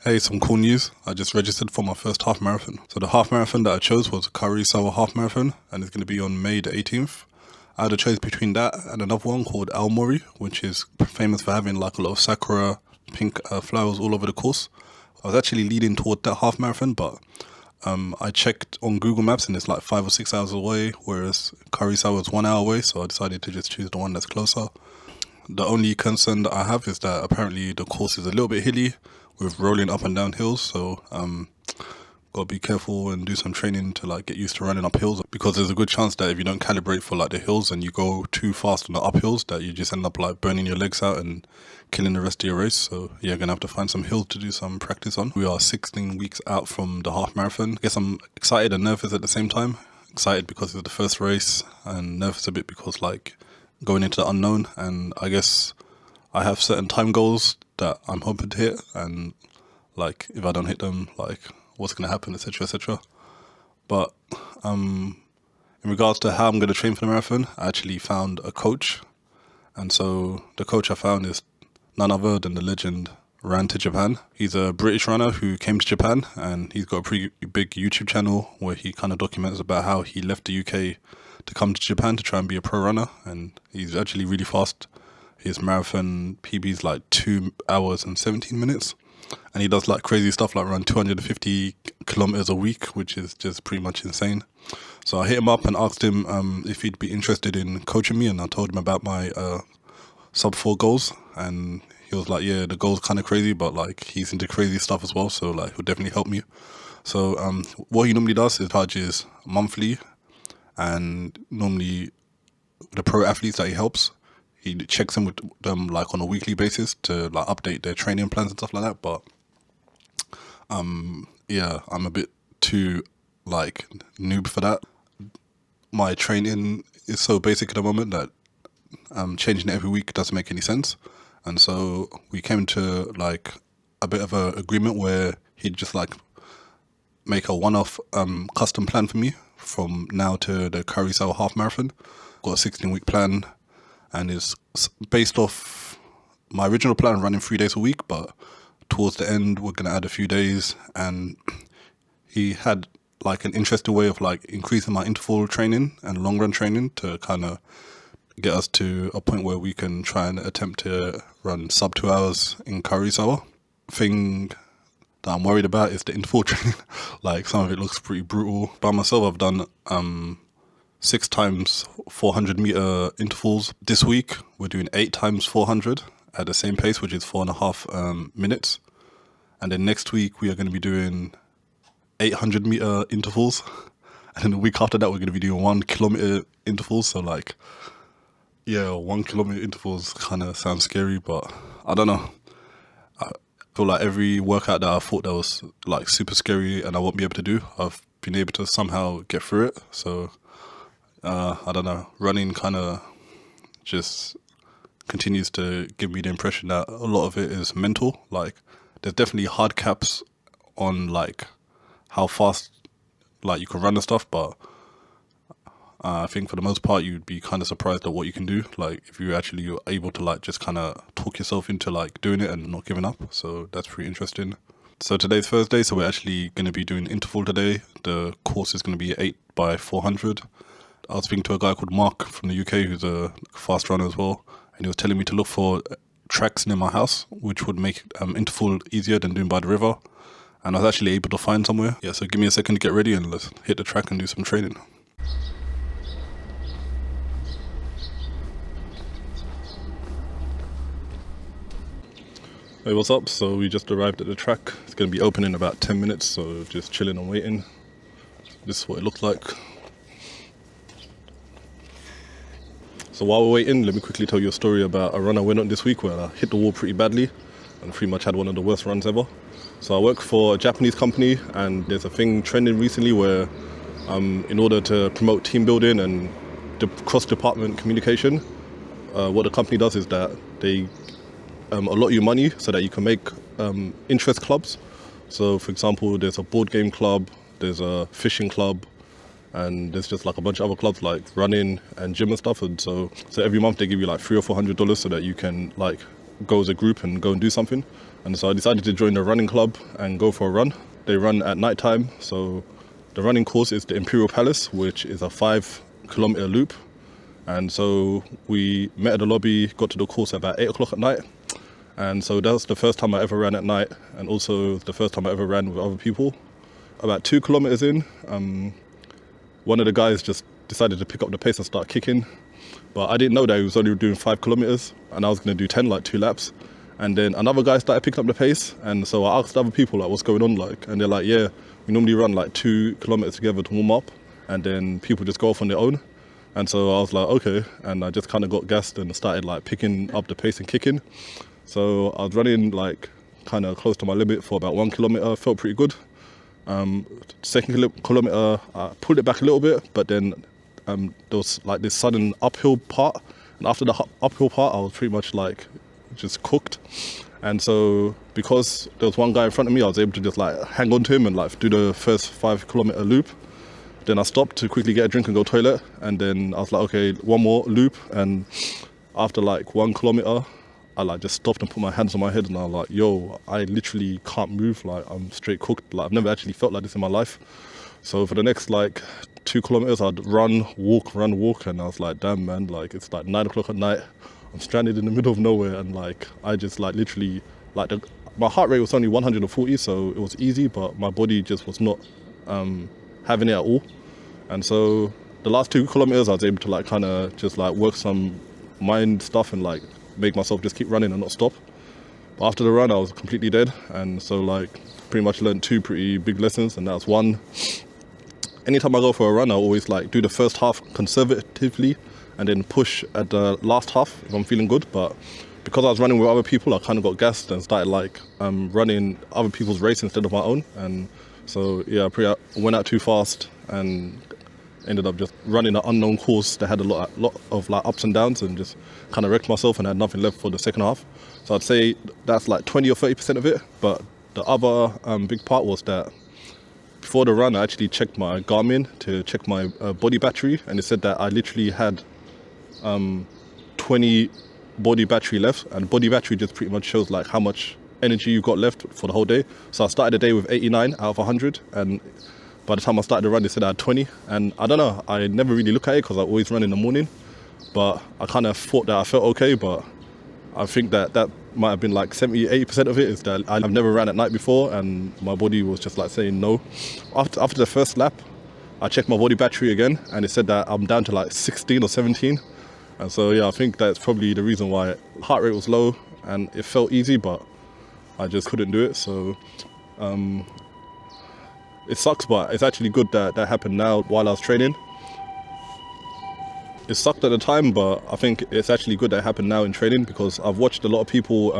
Hey, some cool news. I just registered for my first half marathon. So the half marathon that I chose was Karisawa Half Marathon, and it's going to be on May the 18th. I had a choice between that and another one called Aomori, which is famous for having like a lot of sakura pink flowers all over the course. I was actually leading toward that half marathon, but I checked on Google Maps and it's like 5 or 6 hours away, whereas Karisawa is 1 hour away, so I decided to just choose the one that's closer. The only concern that I have is that apparently the course is a little bit hilly with rolling up and down hills, so gotta be careful and do some training to like get used to running up hills, because there's a good chance that if you don't calibrate for like the hills and you go too fast on the up hills, that you just end up like burning your legs out and killing the rest of your race. So yeah, gonna have to find some hills to do some practice on. We are 16 weeks out from the half marathon. I guess I'm excited and nervous at the same time. Excited because it's the first race, and nervous a bit because like going into the unknown, and I guess I have certain time goals that I'm hoping to hit, and like if I don't hit them, like what's going to happen, etc., etc. But in regards to how I'm going to train for the marathon, I actually found a coach, and so the coach I found is none other than the legend RanToJapan. He's a British runner who came to Japan, and he's got a pretty big YouTube channel where he kind of documents about how he left the UK to come to Japan to try and be a pro runner, and he's actually really fast. His marathon PB is like 2 hours and 17 minutes. And he does like crazy stuff like run 250 kilometers a week, which is just pretty much insane. So I hit him up and asked him if he'd be interested in coaching me, and I told him about my sub 4 goals, and he was like, yeah, the goal's kind of crazy, but like he's into crazy stuff as well, so like he'll definitely help me. So what he normally does is charges monthly, and normally the pro athletes that he helps, he checks in with them like on a weekly basis to like update their training plans and stuff like that. But yeah, I'm a bit too like noob for that. My training is so basic at the moment that changing it every week doesn't make any sense. And so we came to like a bit of an agreement where he'd just like make a one-off custom plan for me from now to the Karisawa half marathon. Got a 16-week plan, and it's based off my original plan running 3 days a week, but towards the end we're going to add a few days. And he had like an interesting way of like increasing my interval training and long run training to kind of get us to a point where we can try and attempt to run sub 2 hours in Karisawa. Thing that I'm worried about is the interval training. Like some of it looks pretty brutal. By myself, I've done 6 times 400 meter intervals. This week we're doing 8 times 400 at the same pace, which is 4.5 minutes. And then next week we are going to be doing 800 meter intervals. And then the week after that we're going to be doing 1 kilometer intervals. So like, yeah, 1 kilometer intervals kind of sounds scary, but I don't know. I feel like every workout that I thought that was like super scary and I won't be able to do, I've been able to somehow get through it. So I don't know, running kind of just continues to give me the impression that a lot of it is mental. Like there's definitely hard caps on like how fast like you can run and stuff, but I think for the most part you'd be kind of surprised at what you can do, like if you actually are able to like just kind of talk yourself into like doing it and not giving up. So that's pretty interesting. So today's Thursday, so we're actually going to be doing interval today. The course is going to be 8 by 400. I was speaking to a guy called Mark from the UK who's a fast runner as well, and he was telling me to look for tracks near my house which would make interval easier than doing by the river, and I was actually able to find somewhere. Yeah, so give me a second to get ready and let's hit the track and do some training. Hey, what's up? So we just arrived at the track. It's going to be open in about 10 minutes, so just chilling and waiting. This is what it looks like. So while we're waiting, let me quickly tell you a story about a run I went on this week where I hit the wall pretty badly and pretty much had one of the worst runs ever. So I work for a Japanese company, and there's a thing trending recently where in order to promote team building and cross-department communication, what the company does is that they allot you money so that you can make interest clubs. So for example, there's a board game club, there's a fishing club, and there's just like a bunch of other clubs like running and gym and stuff. And so every month they give you like $300 or $400 so that you can like go as a group and go and do something. And so I decided to join the running club and go for a run. They run at night time, so the running course is the Imperial Palace, which is a 5-kilometer loop. And so we met at the lobby, got to the course at about 8 o'clock at night. And so that was the first time I ever ran at night, and also the first time I ever ran with other people. About 2 kilometers in, one of the guys just decided to pick up the pace and start kicking. But I didn't know that he was only doing 5 kilometers, and I was going to do 10, like 2 laps. And then another guy started picking up the pace, and so I asked other people, like, what's going on, like, and they're like, yeah, we normally run like 2 kilometers together to warm up, and then people just go off on their own. And so I was like, okay, and I just kind of got gassed and started like picking up the pace and kicking. So I was running like kind of close to my limit for about 1 kilometer, felt pretty good. Second kilometer, I pulled it back a little bit, but then there was like this sudden uphill part, and after the uphill part, I was pretty much like just cooked. And so because there was one guy in front of me, I was able to just like hang on to him and like do the first 5-kilometer loop. Then I stopped to quickly get a drink and go toilet, and then I was like, okay, one more loop. And after like 1 kilometer, I like just stopped and put my hands on my head, and I was like, yo, I literally can't move, like I'm straight cooked. Like I've never actually felt like this in my life. So for the next like 2 kilometers, I'd run, walk, and I was like, damn man, like it's like 9 o'clock at night, I'm stranded in the middle of nowhere, and like I just like literally like my heart rate was only 140, so it was easy, but my body just was not having it at all. And so the last 2 kilometers, I was able to like kind of just like work some mind stuff and like make myself just keep running and not stop. But after the run, I was completely dead, and so like pretty much learned 2 pretty big lessons. And that was one: anytime I go for a run, I always like do the first half conservatively and then push at the last half if I'm feeling good. But because I was running with other people, I kind of got gassed and started like running other people's race instead of my own. And so yeah, I went out too fast and ended up just running an unknown course that had a lot of like ups and downs, and just kind of wrecked myself and had nothing left for the second half. So I'd say that's like 20 or 30% of it. But the other big part was that before the run, I actually checked my Garmin to check my body battery, and it said that I literally had 20 body battery left, and body battery just pretty much shows like how much energy you got left for the whole day. So I started the day with 89 out of 100, and by the time I started the run, they said I had 20. And I don't know, I never really look at it because I always run in the morning, but I kind of thought that I felt okay. But I think that might have been like 70-80% of it is that I've never ran at night before, and my body was just like saying no. After the first lap, I checked my body battery again, and it said that I'm down to like 16 or 17. And so yeah, I think that's probably the reason why heart rate was low, and it felt easy, but I just couldn't do it. So it sucks, but it's actually good that that happened now while I was training. It sucked at the time, but I think it's actually good that it happened now in training, because I've watched a lot of people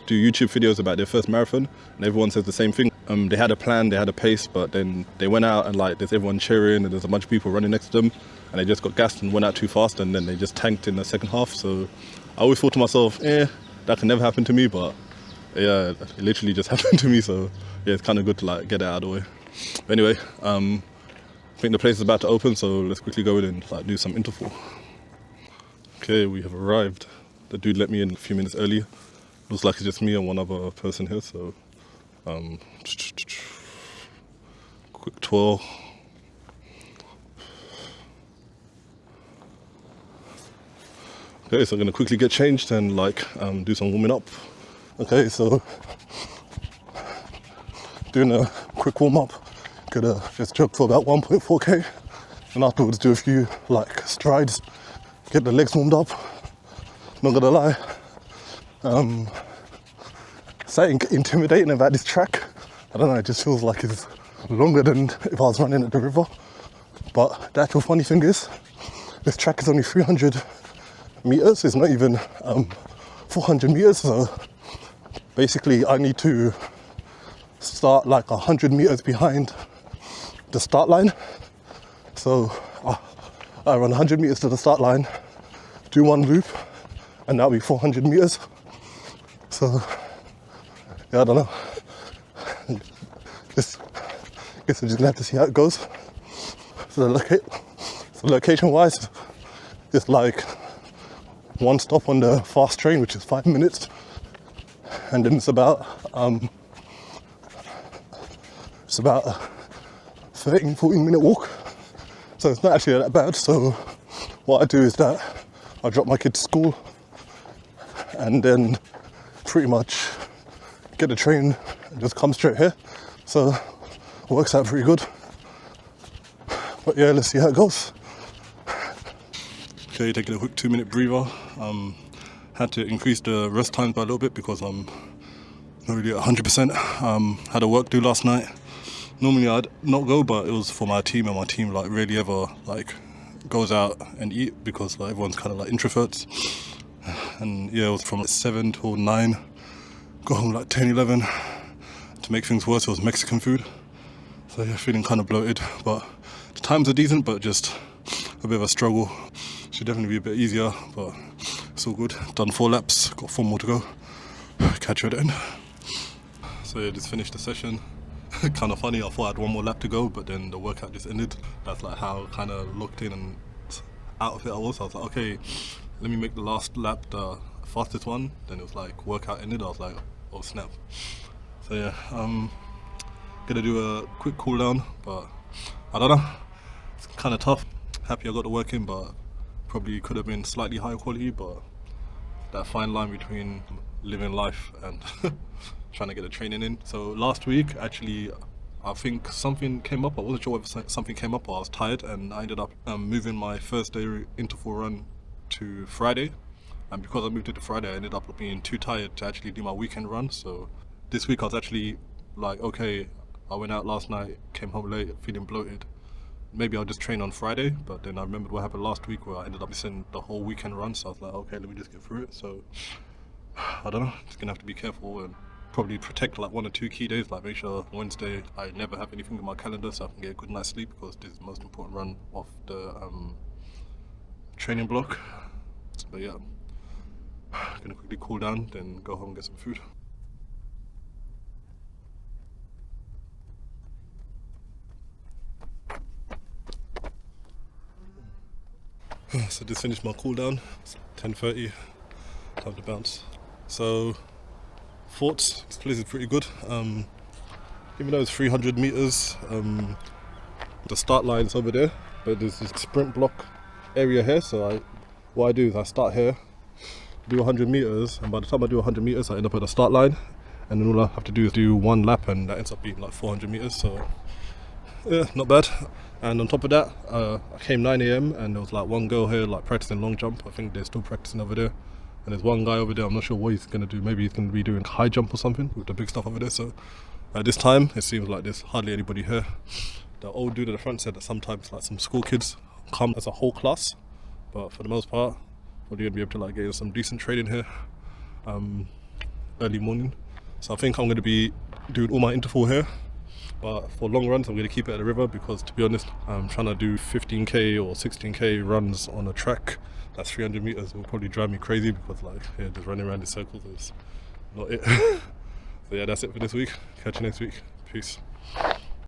do YouTube videos about their first marathon, and everyone says the same thing. They had a plan, they had a pace, but then they went out and like there's everyone cheering and there's a bunch of people running next to them, and they just got gassed and went out too fast, and then they just tanked in the second half. So I always thought to myself, that can never happen to me, but yeah, it literally just happened to me. So yeah, it's kind of good to like get it out of the way. But anyway, I think the place is about to open, so let's quickly go in and like do some interval. Okay, we have arrived. The dude let me in a few minutes early. Looks like it's just me and one other person here, so quick twirl. Okay, so I'm gonna quickly get changed and like do some warming up. Okay, so doing a quick warm up. Gonna just jog for about 1.4k, and afterwards do a few like strides, get the legs warmed up. Not gonna lie, something intimidating about this track. I don't know, it just feels like it's longer than if I was running at the river. But the actual funny thing is, this track is only 300 meters, it's not even 400 meters, so basically I need to start like 100 meters behind the start line. So I run 100 meters to the start line, do one loop, and that'll be 400 meters. So yeah, I don't know. Guess we're just gonna have to see how it goes. So location wise, it's like one stop on the fast train, which is 5 minutes, and then it's about It's about a 13-14 minute walk, so it's not actually that bad. So what I do is that I drop my kid to school and then pretty much get the train and just come straight here. So it works out pretty good. But yeah, let's see how it goes. Okay, taking a quick 2-minute breather. Had to increase the rest time by a little bit because I'm not really at 100%. Had a work do last night. Normally I'd not go, but it was for my team, and my team like rarely ever like goes out and eat because like everyone's kind of like introverts. And yeah, it was from like 7 till 9. Got home like 10, 11. To make things worse, it was Mexican food. So yeah, feeling kind of bloated, but the times are decent, but just a bit of a struggle. Should definitely be a bit easier, but it's all good. Done 4 laps, got 4 more to go. Catch you at the end. So yeah, just finished the session. Kind of funny, I thought I had 1 more lap to go, but then the workout just ended. That's like how kind of locked in and out of it I was. I was like, okay, let me make the last lap the fastest one. Then it was like workout ended. I was like, oh snap. So yeah, gonna do a quick cool down, but I don't know. It's kind of tough. Happy I got the work in, but probably could have been slightly higher quality. But that fine line between living life and trying to get the training in. So last week, actually, I think something came up. I wasn't sure if something came up or I was tired, and I ended up moving my first day interval run to Friday. And because I moved it to Friday, I ended up being too tired to actually do my weekend run. So this week I was actually like, okay, I went out last night, came home late, feeling bloated. Maybe I'll just train on Friday, but then I remembered what happened last week where I ended up missing the whole weekend run. So I was like, okay, let me just get through it. So I don't know, just gonna have to be careful and probably protect like 1 or 2 key days, like make sure Wednesday I never have anything in my calendar so I can get a good night's sleep, because this is the most important run of the training block. But yeah, gonna quickly cool down, then go home and get some food. So just finished my cool down. It's 10:30, time to bounce. So thoughts, this place is pretty good. Even though it's 300 meters, the start line's over there, but there's this sprint block area here. So what I do is I start here, do 100 meters, and by the time I do 100 meters, I end up at the start line, and then all I have to do is do 1 lap, and that ends up being like 400 meters. So yeah, not bad. And on top of that, I came 9 a.m. and there was like 1 girl here like practicing long jump. I think they're still practicing over there. And there's 1 guy over there, I'm not sure what he's going to do. Maybe he's going to be doing high jump or something with the big stuff over there. So at this time, it seems like there's hardly anybody here. The old dude at the front said that sometimes like some school kids come as a whole class. But for the most part, we're going to be able to like get some decent training here early morning. So I think I'm going to be doing all my interval here. But for long runs, I'm going to keep it at the river, because to be honest, I'm trying to do 15k or 16k runs on a track that's 300 meters. Will probably drive me crazy, because like, yeah, just running around in circles is not it. So yeah, that's it for this week. Catch you next week. Peace.